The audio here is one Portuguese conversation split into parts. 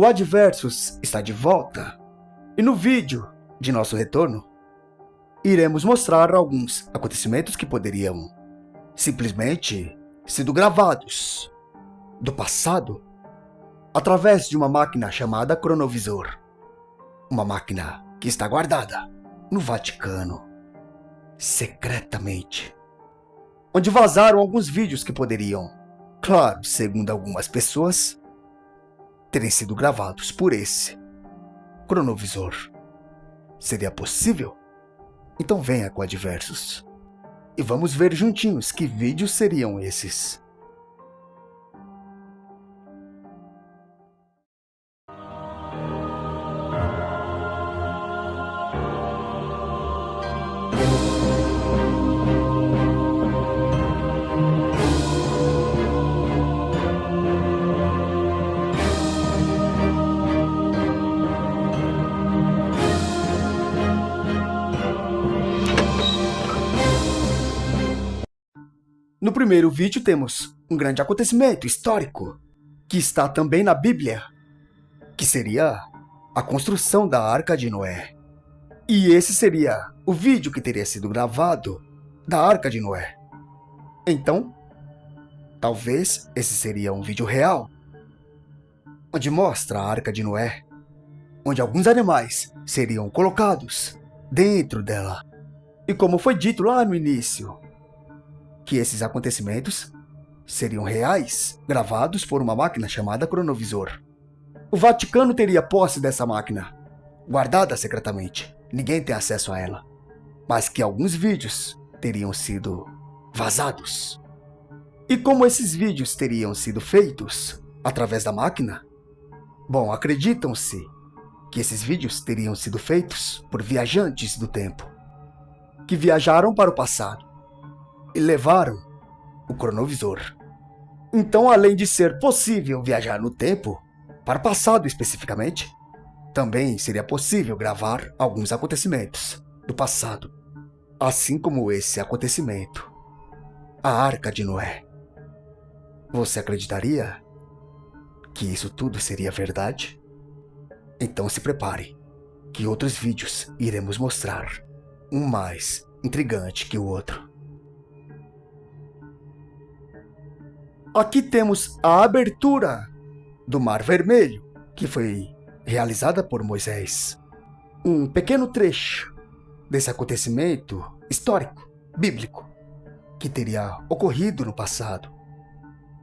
O Adversus está de volta e no vídeo de nosso retorno, iremos mostrar alguns acontecimentos que poderiam simplesmente sido gravados do passado através de uma máquina chamada cronovisor. Uma máquina que está guardada no Vaticano, secretamente, onde vazaram alguns vídeos que poderiam, claro, segundo algumas pessoas, terem sido gravados por esse cronovisor. Seria possível? Então venha com Adversus e vamos ver juntinhos que vídeos seriam esses. No primeiro vídeo temos um grande acontecimento histórico, que está também na Bíblia, que seria a construção da Arca de Noé. E esse seria o vídeo que teria sido gravado da Arca de Noé. Então, talvez esse seria um vídeo real, onde mostra a Arca de Noé, onde alguns animais seriam colocados dentro dela. E como foi dito lá no início, que esses acontecimentos seriam reais, gravados por uma máquina chamada cronovisor. O Vaticano teria posse dessa máquina, guardada secretamente. Ninguém tem acesso a ela. Mas que alguns vídeos teriam sido vazados. E como esses vídeos teriam sido feitos através da máquina? Bom, acreditam-se que esses vídeos teriam sido feitos por viajantes do tempo, que viajaram para o passado e levaram o cronovisor. Então, além de ser possível viajar no tempo, para o passado especificamente, também seria possível gravar alguns acontecimentos do passado, assim como esse acontecimento, a Arca de Noé. Você acreditaria que isso tudo seria verdade? Então se prepare, que outros vídeos iremos mostrar, um mais intrigante que o outro. Aqui temos a abertura do Mar Vermelho, que foi realizada por Moisés. Um pequeno trecho desse acontecimento histórico, bíblico, que teria ocorrido no passado.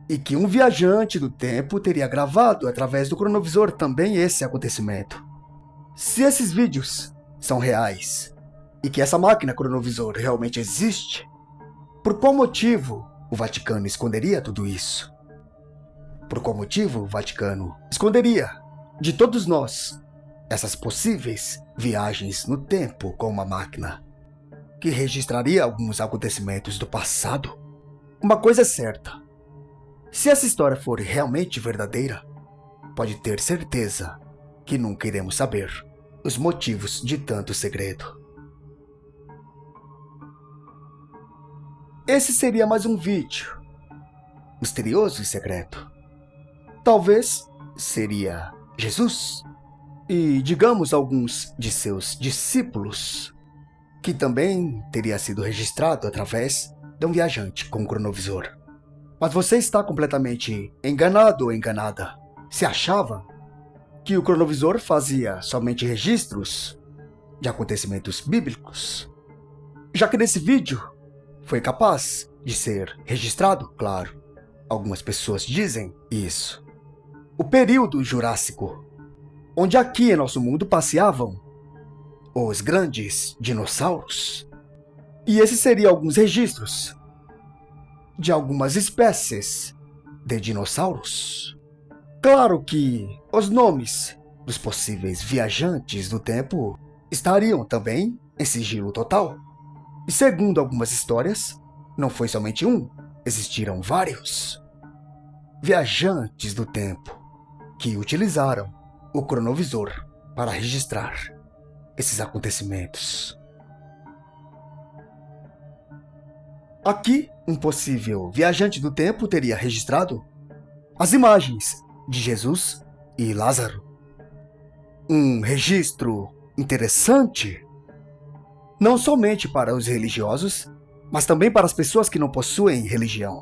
E que um viajante do tempo teria gravado através do cronovisor também esse acontecimento. Se esses vídeos são reais, e que essa máquina cronovisor realmente existe, por qual motivo o Vaticano esconderia tudo isso? Por qual motivo o Vaticano esconderia de todos nós essas possíveis viagens no tempo com uma máquina que registraria alguns acontecimentos do passado? Uma coisa é certa: se essa história for realmente verdadeira, pode ter certeza que nunca iremos saber os motivos de tanto segredo. Esse seria mais um vídeo misterioso e secreto. Talvez seria Jesus e, digamos, alguns de seus discípulos, que também teria sido registrado através de um viajante com um cronovisor. Mas você está completamente enganado ou enganada se achava que o cronovisor fazia somente registros de acontecimentos bíblicos, já que nesse vídeo foi capaz de ser registrado, claro, algumas pessoas dizem isso, o período Jurássico, onde aqui em nosso mundo passeavam os grandes dinossauros. E esses seriam alguns registros de algumas espécies de dinossauros. Claro que os nomes dos possíveis viajantes do tempo estariam também em sigilo total. E segundo algumas histórias, não foi somente um, existiram vários viajantes do tempo que utilizaram o cronovisor para registrar esses acontecimentos. Aqui, um possível viajante do tempo teria registrado as imagens de Jesus e Lázaro, Um registro interessante, não somente para os religiosos, mas também para as pessoas que não possuem religião.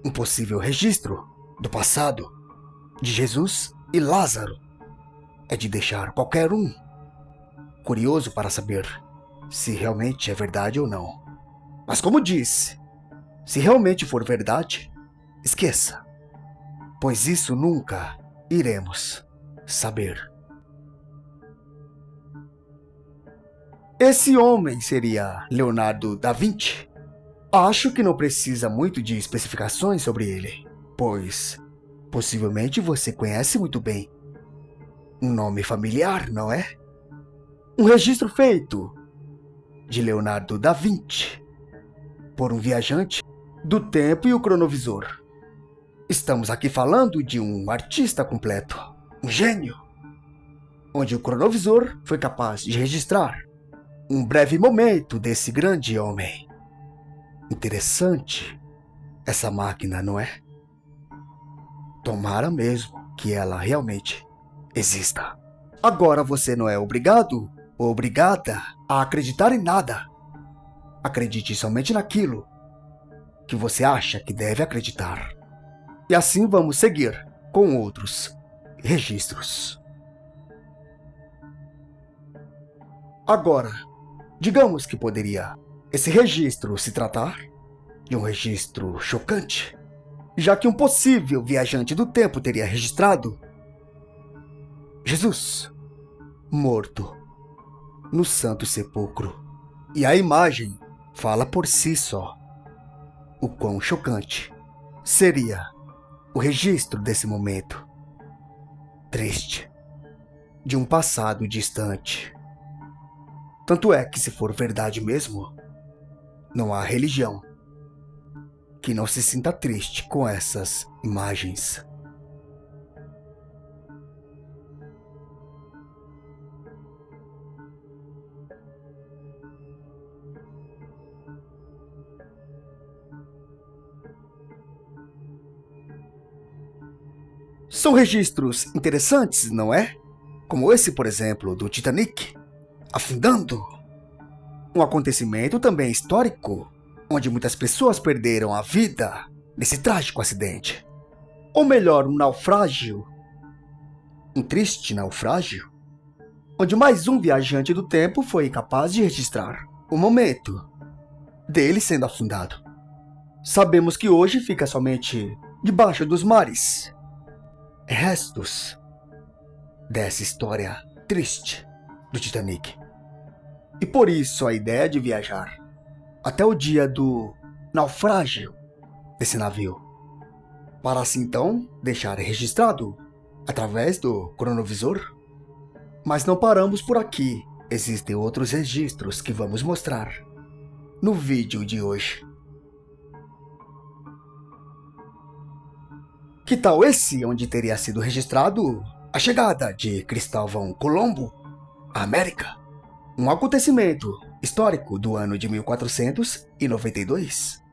Um possível registro do passado de Jesus e Lázaro é de deixar qualquer um curioso para saber se realmente é verdade ou não. Mas como disse, se realmente for verdade, esqueça, pois isso nunca iremos saber. Esse homem seria Leonardo da Vinci? Acho que não precisa muito de especificações sobre ele, pois possivelmente você conhece muito bem. Um nome familiar, não é? Um registro feito de Leonardo da Vinci por um viajante do tempo e o cronovisor. Estamos aqui falando de um artista completo, um gênio, onde o cronovisor foi capaz de registrar um breve momento desse grande homem. Interessante essa máquina, não é? Tomara mesmo que ela realmente exista. Agora você não é obrigado ou obrigada a acreditar em nada. Acredite somente naquilo que você acha que deve acreditar. E assim vamos seguir com outros registros. Agora, digamos que poderia esse registro se tratar de um registro chocante, já que um possível viajante do tempo teria registrado Jesus morto no Santo Sepulcro. E a imagem fala por si só o quão chocante seria o registro desse momento triste de um passado distante. Tanto é que, se for verdade mesmo, não há religião que não se sinta triste com essas imagens. São registros interessantes, não é? Como esse, por exemplo, do Titanic afundando. Um acontecimento também histórico, onde muitas pessoas perderam a vida nesse trágico acidente. Ou melhor, um naufrágio. Um triste naufrágio, onde mais um viajante do tempo foi capaz de registrar o momento dele sendo afundado. Sabemos que hoje fica somente debaixo dos mares restos dessa história triste do Titanic. E por isso a ideia de viajar até o dia do naufrágio desse navio, para assim então deixar registrado através do cronovisor. Mas não paramos por aqui, existem outros registros que vamos mostrar no vídeo de hoje. Que tal esse, onde teria sido registrado a chegada de Cristóvão Colombo à América? Um acontecimento histórico do ano de 1492.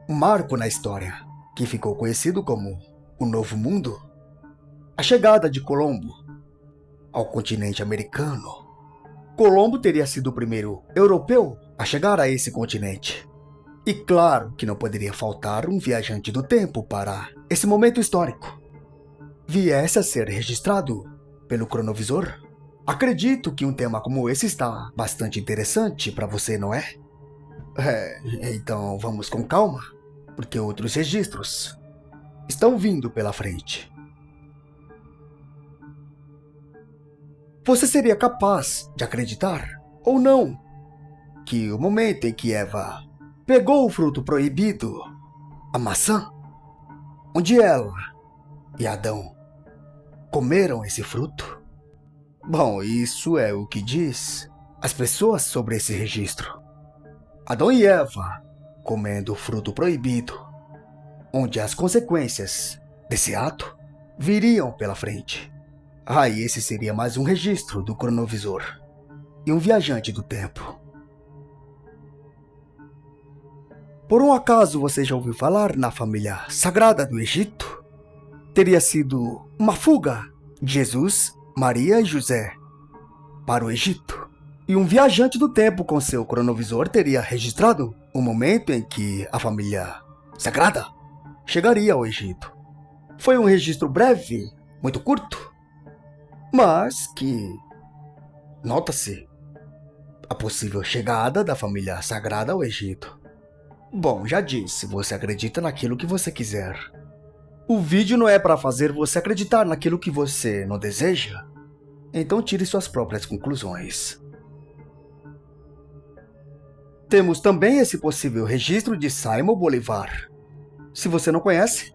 Um marco na história, que ficou conhecido como o Novo Mundo. A chegada de Colombo ao continente americano. Colombo teria sido o primeiro europeu a chegar a esse continente. E claro que não poderia faltar um viajante do tempo para esse momento histórico viesse a ser registrado pelo cronovisor. Acredito que um tema como esse está bastante interessante para você, não é? Então vamos com calma, porque outros registros estão vindo pela frente. Você seria capaz de acreditar, ou não, que o momento em que Eva pegou o fruto proibido, a maçã, onde ela e Adão comeram esse fruto? Bom, isso é o que diz as pessoas sobre esse registro. Adão e Eva comendo o fruto proibido, onde as consequências desse ato viriam pela frente. E esse seria mais um registro do cronovisor e um viajante do tempo. Por um acaso você já ouviu falar na família sagrada do Egito? Teria sido uma fuga de Jesus, Maria e José para o Egito. E um viajante do tempo com seu cronovisor teria registrado o momento em que a família sagrada chegaria ao Egito. Foi um registro breve, muito curto, mas que nota-se a possível chegada da família sagrada ao Egito. Bom, já disse, você acredita naquilo que você quiser. O vídeo não é para fazer você acreditar naquilo que você não deseja. Então tire suas próprias conclusões. Temos também esse possível registro de Simón Bolívar. Se você não conhece,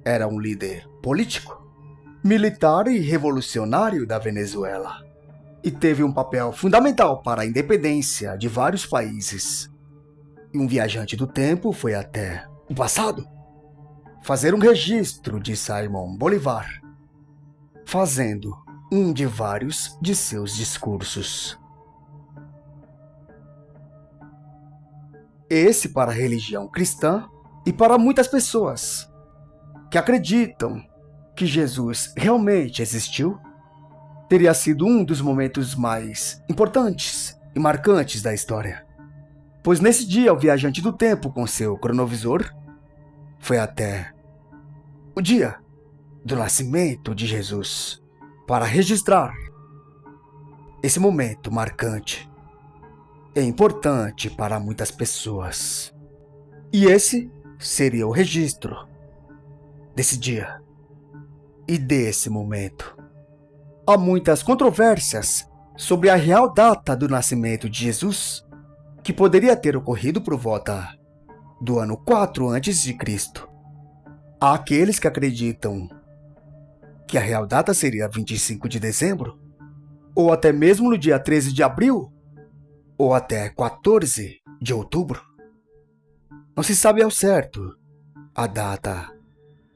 era um líder político, militar e revolucionário da Venezuela. E teve um papel fundamental para a independência de vários países. E um viajante do tempo foi até o passado fazer um registro de Simón Bolívar, fazendo um de vários de seus discursos. Esse para a religião cristã e para muitas pessoas que acreditam que Jesus realmente existiu, teria sido um dos momentos mais importantes e marcantes da história. Pois nesse dia o viajante do tempo com seu cronovisor foi até o dia do nascimento de Jesus para registrar esse momento marcante e importante para muitas pessoas. E esse seria o registro desse dia e desse momento. Há muitas controvérsias sobre a real data do nascimento de Jesus, que poderia ter ocorrido por volta do ano 4 a.C. Há aqueles que acreditam que a real data seria 25 de dezembro, ou até mesmo no dia 13 de abril, ou até 14 de outubro. Não se sabe ao certo a data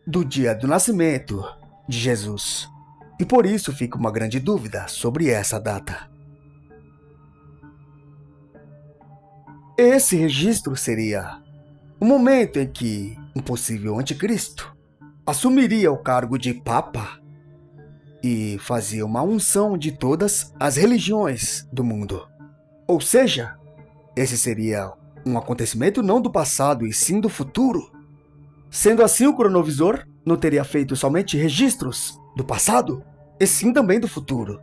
do dia do nascimento de Jesus, e por isso fica uma grande dúvida sobre essa data. Esse registro seria o momento em que um possível anticristo assumiria o cargo de Papa e fazia uma unção de todas as religiões do mundo. Ou seja, esse seria um acontecimento não do passado e sim do futuro. Sendo assim, o cronovisor não teria feito somente registros do passado, e sim também do futuro.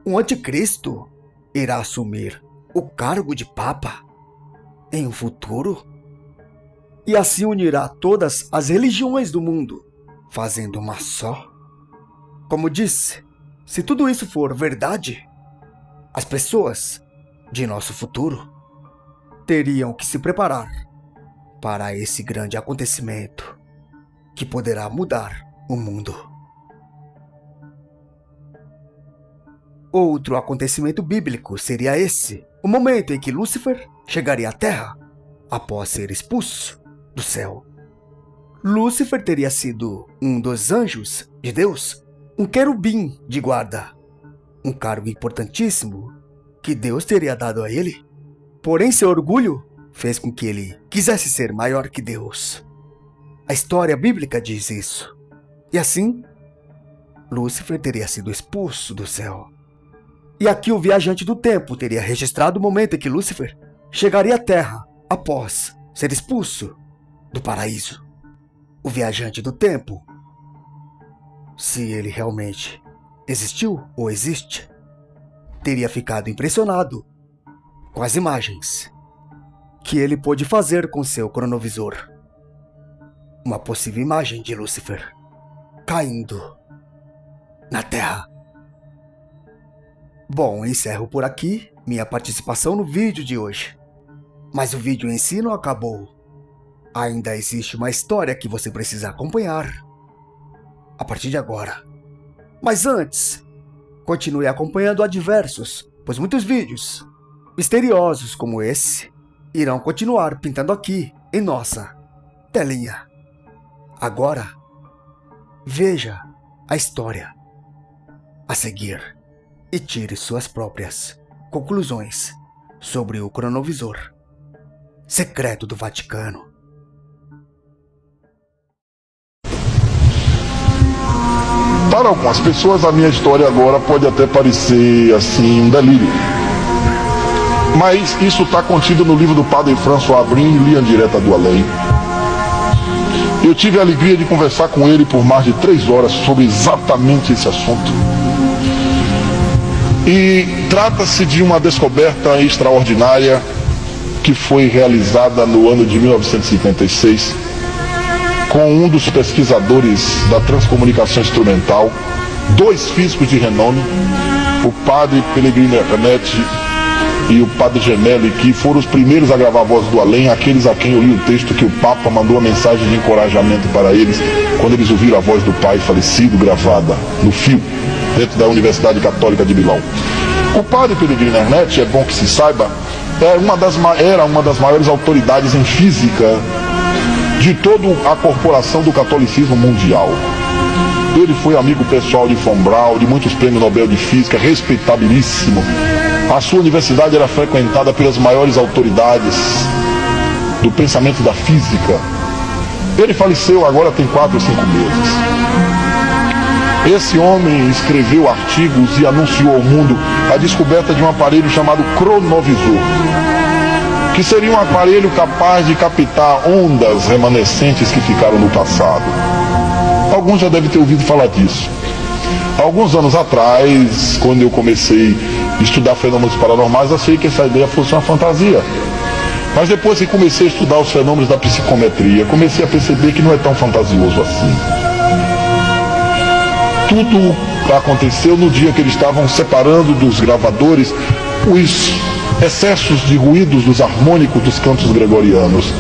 O anticristo irá assumir o cargo de Papa em um futuro e assim unirá todas as religiões do mundo, fazendo uma só. Como disse, se tudo isso for verdade, as pessoas de nosso futuro teriam que se preparar para esse grande acontecimento que poderá mudar o mundo. Outro acontecimento bíblico seria esse, o momento em que Lúcifer chegaria à Terra após ser expulso do céu. Lúcifer teria sido um dos anjos de Deus, um querubim de guarda, um cargo importantíssimo que Deus teria dado a ele. Porém, seu orgulho fez com que ele quisesse ser maior que Deus. A história bíblica diz isso. E assim, Lúcifer teria sido expulso do céu. E aqui o viajante do tempo teria registrado o momento em que Lúcifer chegaria à Terra após ser expulso do paraíso. O viajante do tempo, se ele realmente existiu ou existe, teria ficado impressionado com as imagens que ele pôde fazer com seu cronovisor. Uma possível imagem de Lúcifer caindo na Terra. Bom, encerro por aqui minha participação no vídeo de hoje. Mas o vídeo em si não acabou. Ainda existe uma história que você precisa acompanhar a partir de agora. Mas antes, continue acompanhando a diversos, pois muitos vídeos misteriosos como esse irão continuar pintando aqui em nossa telinha. Agora, veja a história a seguir e tire suas próprias conclusões sobre o cronovisor secreto do Vaticano. Para algumas pessoas, a minha história agora pode até parecer assim um delírio. Mas isso está contido no livro do padre François Brin, Linha Direta do Além. Eu tive a alegria de conversar com ele por mais de 3 horas sobre exatamente esse assunto. E trata-se de uma descoberta extraordinária que foi realizada no ano de 1956 com um dos pesquisadores da transcomunicação instrumental, 2 físicos de renome, o padre Pellegrino Ernetti e o padre Gemelli, que foram os primeiros a gravar a voz do além, aqueles a quem eu li o texto que o Papa mandou a mensagem de encorajamento para eles quando eles ouviram a voz do pai falecido gravada no fio, dentro da Universidade Católica de Milão. O padre Pellegrino Ernetti, é bom que se saiba, era uma das maiores autoridades em física de toda a corporação do catolicismo mundial. Ele foi amigo pessoal de von Braun, de muitos prêmios Nobel de Física, respeitabilíssimo. A sua universidade era frequentada pelas maiores autoridades do pensamento da física. Ele faleceu agora tem 4 ou 5 meses. Esse homem escreveu artigos e anunciou ao mundo a descoberta de um aparelho chamado cronovisor, que seria um aparelho capaz de captar ondas remanescentes que ficaram no passado. Alguns já devem ter ouvido falar disso. Alguns anos atrás, quando eu comecei a estudar fenômenos paranormais, achei que essa ideia fosse uma fantasia. Mas depois que comecei a estudar os fenômenos da psicometria, comecei a perceber que não é tão fantasioso assim. Tudo aconteceu no dia que eles estavam separando dos gravadores os excessos de ruídos dos harmônicos dos cantos gregorianos.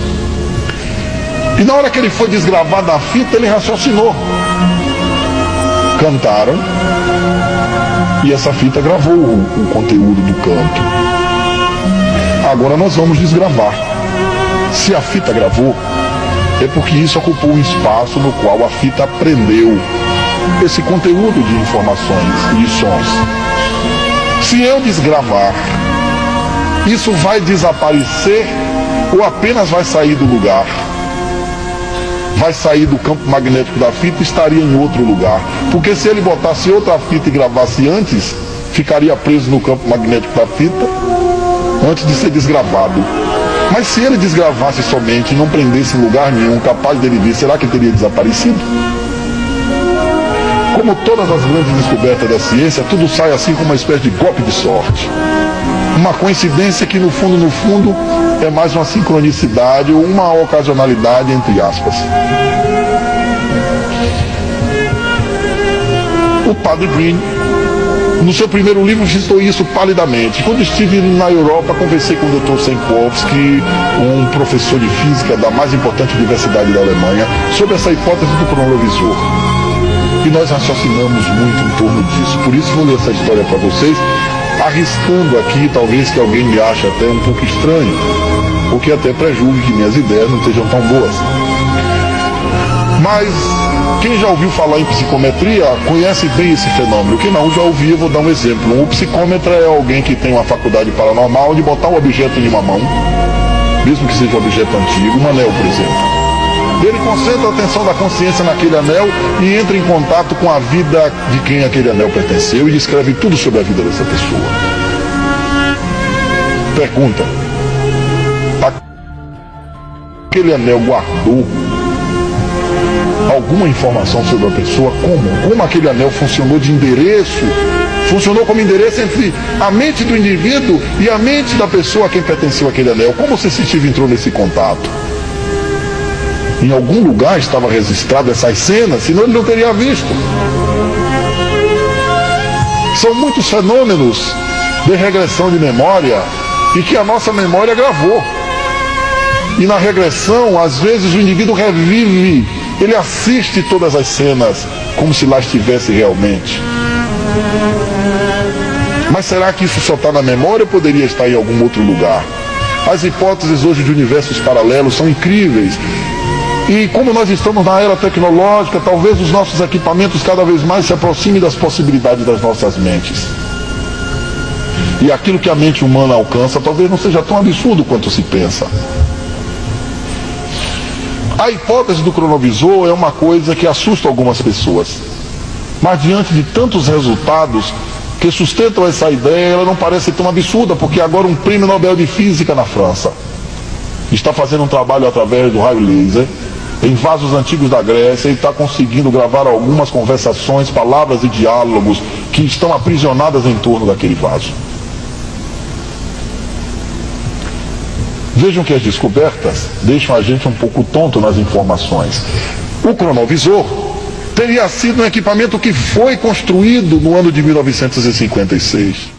E na hora que ele foi desgravar da fita, ele raciocinou. Cantaram e essa fita gravou o conteúdo do canto. Agora nós vamos desgravar. Se a fita gravou, é porque isso ocupou um espaço no qual a fita aprendeu esse conteúdo de informações e de sons. Se eu desgravar, isso vai desaparecer ou apenas vai sair do lugar? Vai sair do campo magnético da fita e estaria em outro lugar. Porque se ele botasse outra fita e gravasse antes, ficaria preso no campo magnético da fita antes de ser desgravado. Mas se ele desgravasse somente e não prendesse em lugar nenhum, capaz dele ver, será que teria desaparecido? Como todas as grandes descobertas da ciência, tudo sai assim como uma espécie de golpe de sorte. Uma coincidência que no fundo é mais uma sincronicidade ou uma ocasionalidade, entre aspas. O padre Brin, no seu primeiro livro, citou isso palidamente. Quando estive na Europa, conversei com o Dr. Senkowski, um professor de física da mais importante universidade da Alemanha, sobre essa hipótese do cronovisor. E nós raciocinamos muito em torno disso. Por isso vou ler essa história para vocês, arriscando aqui, talvez que alguém me ache até um pouco estranho, ou que até prejulgue que minhas ideias não sejam tão boas. Mas quem já ouviu falar em psicometria conhece bem esse fenômeno. Quem não já ouviu, eu vou dar um exemplo. Um psicômetra é alguém que tem uma faculdade paranormal de botar um objeto em uma mão, mesmo que seja um objeto antigo, um anel, por exemplo. Ele concentra a atenção da consciência naquele anel e entra em contato com a vida de quem aquele anel pertenceu e descreve tudo sobre a vida dessa pessoa. Pergunta: aquele anel guardou alguma informação sobre a pessoa? Como aquele anel funcionou de endereço? Funcionou como endereço entre a mente do indivíduo e a mente da pessoa a quem pertenceu aquele anel. Como o sensitivo entrou nesse contato? Em algum lugar estava registrado essas cenas, senão ele não teria visto. São muitos fenômenos de regressão de memória e que a nossa memória gravou. E na regressão, às vezes o indivíduo revive, ele assiste todas as cenas como se lá estivesse realmente. Mas será que isso só está na memória ou poderia estar em algum outro lugar? As hipóteses hoje de universos paralelos são incríveis. E como nós estamos na era tecnológica, talvez os nossos equipamentos cada vez mais se aproximem das possibilidades das nossas mentes. E aquilo que a mente humana alcança talvez não seja tão absurdo quanto se pensa. A hipótese do cronovisor é uma coisa que assusta algumas pessoas. Mas diante de tantos resultados que sustentam essa ideia, ela não parece tão absurda, porque agora um prêmio Nobel de Física na França está fazendo um trabalho através do raio laser em vasos antigos da Grécia e está conseguindo gravar algumas conversações, palavras e diálogos que estão aprisionadas em torno daquele vaso. Vejam que as descobertas deixam a gente um pouco tonto nas informações. O cronovisor teria sido um equipamento que foi construído no ano de 1956.